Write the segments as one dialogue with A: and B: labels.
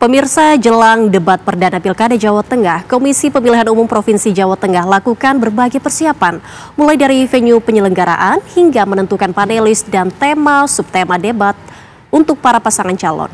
A: Pemirsa, jelang debat perdana Pilkada Jawa Tengah, Komisi Pemilihan Umum Provinsi Jawa Tengah lakukan berbagai persiapan, mulai dari venue penyelenggaraan hingga menentukan panelis dan tema subtema debat untuk para pasangan calon.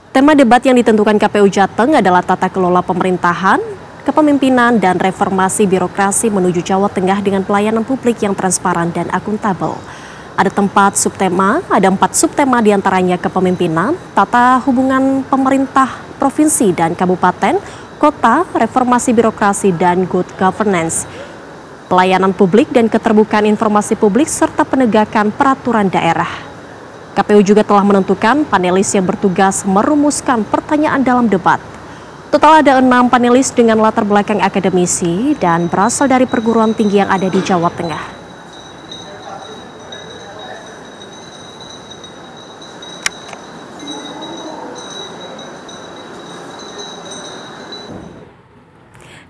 A: Tema debat yang ditentukan KPU Jateng adalah tata kelola pemerintahan, kepemimpinan dan reformasi birokrasi menuju Jawa Tengah dengan pelayanan publik yang transparan dan akuntabel. Ada 4 subtema diantaranya kepemimpinan, tata hubungan pemerintah provinsi dan kabupaten, kota, reformasi birokrasi dan good governance, pelayanan publik dan keterbukaan informasi publik serta penegakan peraturan daerah. KPU juga telah menentukan panelis yang bertugas merumuskan pertanyaan dalam debat. Total ada 6 panelis dengan latar belakang akademisi dan berasal dari perguruan tinggi yang ada di Jawa Tengah.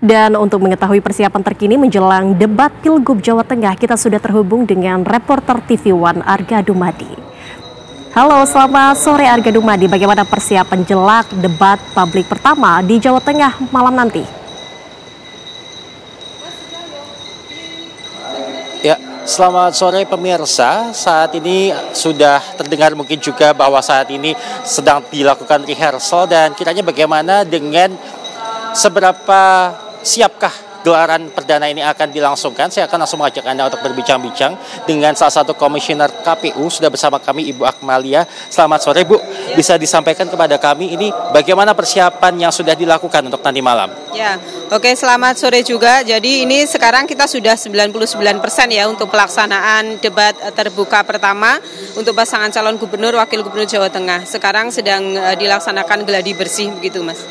A: Dan untuk mengetahui persiapan terkini menjelang debat Pilgub Jawa Tengah, kita sudah terhubung dengan reporter TV One Arga Dumadi. Halo, selamat sore Arga Dumadi. Bagaimana persiapan jelang debat publik pertama di Jawa Tengah malam nanti?
B: Ya, selamat sore pemirsa. Saat ini sudah terdengar mungkin juga bahwa saat ini sedang dilakukan rehearsal dan kiranya bagaimana dengan seberapa siapkah gelaran perdana ini akan dilangsungkan. Saya akan langsung mengajak Anda untuk berbincang-bincang dengan salah satu komisioner KPU. Sudah bersama kami Ibu Akmalia. Selamat sore Bu, bisa disampaikan kepada kami ini bagaimana persiapan yang sudah dilakukan untuk nanti malam?
C: Ya, oke, selamat sore juga. Jadi ini sekarang kita sudah 99% ya untuk pelaksanaan debat terbuka pertama untuk pasangan calon gubernur, wakil gubernur Jawa Tengah. Sekarang sedang dilaksanakan geladi bersih begitu Mas.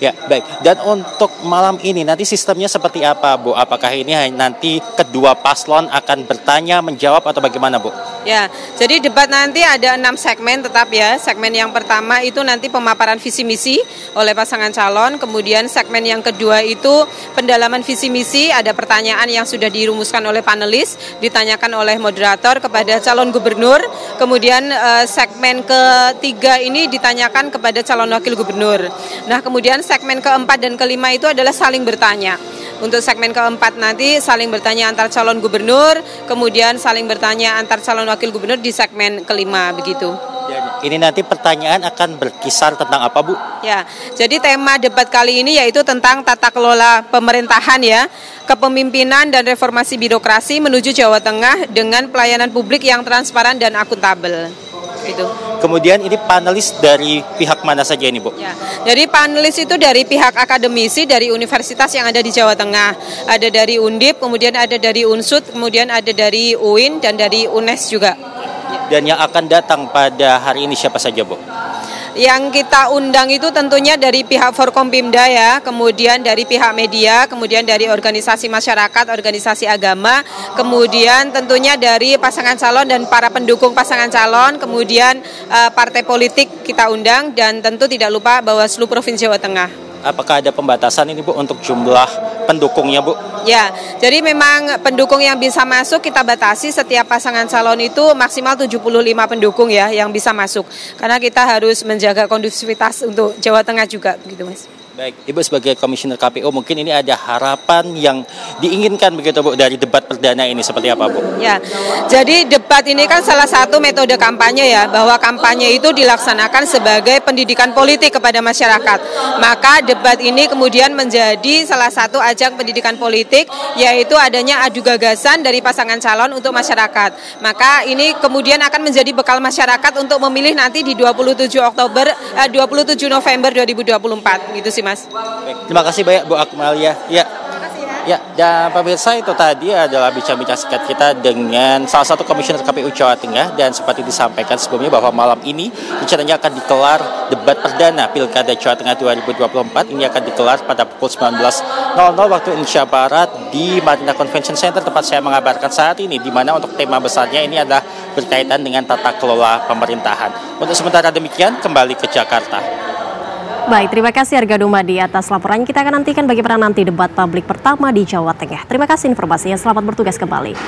B: Ya, baik. Dan untuk malam ini nanti sistemnya seperti apa, Bu? Apakah ini nanti kedua paslon akan bertanya, menjawab atau bagaimana, Bu?
C: Ya, jadi debat nanti ada 6 segmen tetap ya. Segmen yang pertama itu nanti pemaparan visi misi oleh pasangan calon. Kemudian segmen yang kedua itu pendalaman visi misi, ada pertanyaan yang sudah dirumuskan oleh panelis, ditanyakan oleh moderator kepada calon gubernur. Kemudian segmen ketiga ini ditanyakan kepada calon wakil gubernur. Nah, kemudian segmen keempat dan kelima itu adalah saling bertanya. Untuk segmen keempat nanti saling bertanya antar calon gubernur, kemudian saling bertanya antar calon wakil gubernur di segmen kelima begitu.
B: Ini nanti pertanyaan akan berkisar tentang apa, Bu?
C: Ya, jadi tema debat kali ini yaitu tentang tata kelola pemerintahan ya, kepemimpinan dan reformasi birokrasi menuju Jawa Tengah dengan pelayanan publik yang transparan dan akuntabel. Gitu.
B: Kemudian ini panelis dari pihak mana saja ini, Bu?
C: Ya, jadi panelis itu dari pihak akademisi dari universitas yang ada di Jawa Tengah. Ada dari Undip, kemudian ada dari Unsud, kemudian ada dari UIN dan dari UNES juga.
B: Dan yang akan datang pada hari ini siapa saja, Bu?
C: Yang kita undang itu tentunya dari pihak Forkompimda ya, kemudian dari pihak media, kemudian dari organisasi masyarakat, organisasi agama, kemudian tentunya dari pasangan calon dan para pendukung pasangan calon, kemudian partai politik kita undang, dan tentu tidak lupa Bawaslu Provinsi Jawa Tengah.
B: Apakah ada pembatasan ini, Bu, untuk jumlah pendukungnya, Bu?
C: Ya, jadi memang pendukung yang bisa masuk kita batasi, setiap pasangan calon itu maksimal 75 pendukung ya yang bisa masuk. Karena kita harus menjaga kondusivitas untuk Jawa Tengah juga, begitu Mas.
B: Baik, Ibu sebagai komisioner KPU mungkin ini ada harapan yang diinginkan begitu, Bu, dari debat perdana ini seperti apa, Bu?
C: Ya, jadi debat ini kan salah satu metode kampanye ya, bahwa kampanye itu dilaksanakan sebagai pendidikan politik kepada masyarakat. Maka debat ini kemudian menjadi salah satu ajang pendidikan politik, yaitu adanya adu gagasan dari pasangan calon untuk masyarakat. Maka ini kemudian akan menjadi bekal masyarakat untuk memilih nanti di 27 November 2024, gitu sih Mas.
B: Baik, terima kasih banyak Bu Akmalia. Ya. Ya, dan pemirsa itu tadi adalah bincang-bincang singkat kita dengan salah satu komisioner KPU Jawa Tengah, dan seperti disampaikan sebelumnya bahwa malam ini rencananya akan dikelar debat perdana Pilkada Jawa Tengah 2024. Ini akan dikelar pada pukul 19.00 waktu Indonesia Barat di Marina Convention Center tempat saya mengabarkan saat ini, di mana untuk tema besarnya ini adalah berkaitan dengan tata kelola pemerintahan. Untuk sementara demikian, kembali ke Jakarta.
A: Baik, terima kasih Arga Dumadi atas laporan. Kita akan nantikan bagaimana nanti debat publik pertama di Jawa Tengah. Terima kasih informasinya, selamat bertugas kembali.